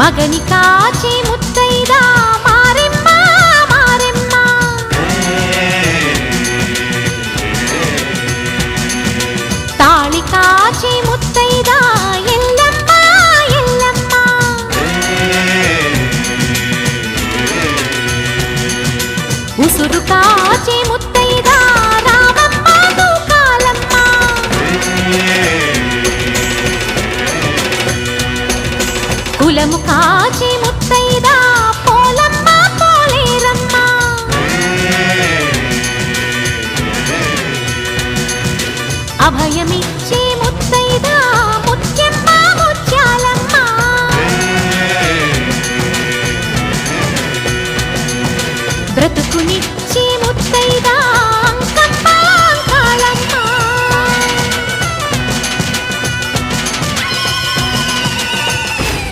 మగని కాచి ముత్తైదా మారెమ్మ మారెమ్మ తాళి కాచి ముత్తైదా ఎల్లమ్మ ఎల్లమ్మ ఉసురు కాచి ముత్తైదా రామమ్మ తూకాలమ్మ కులము కాచి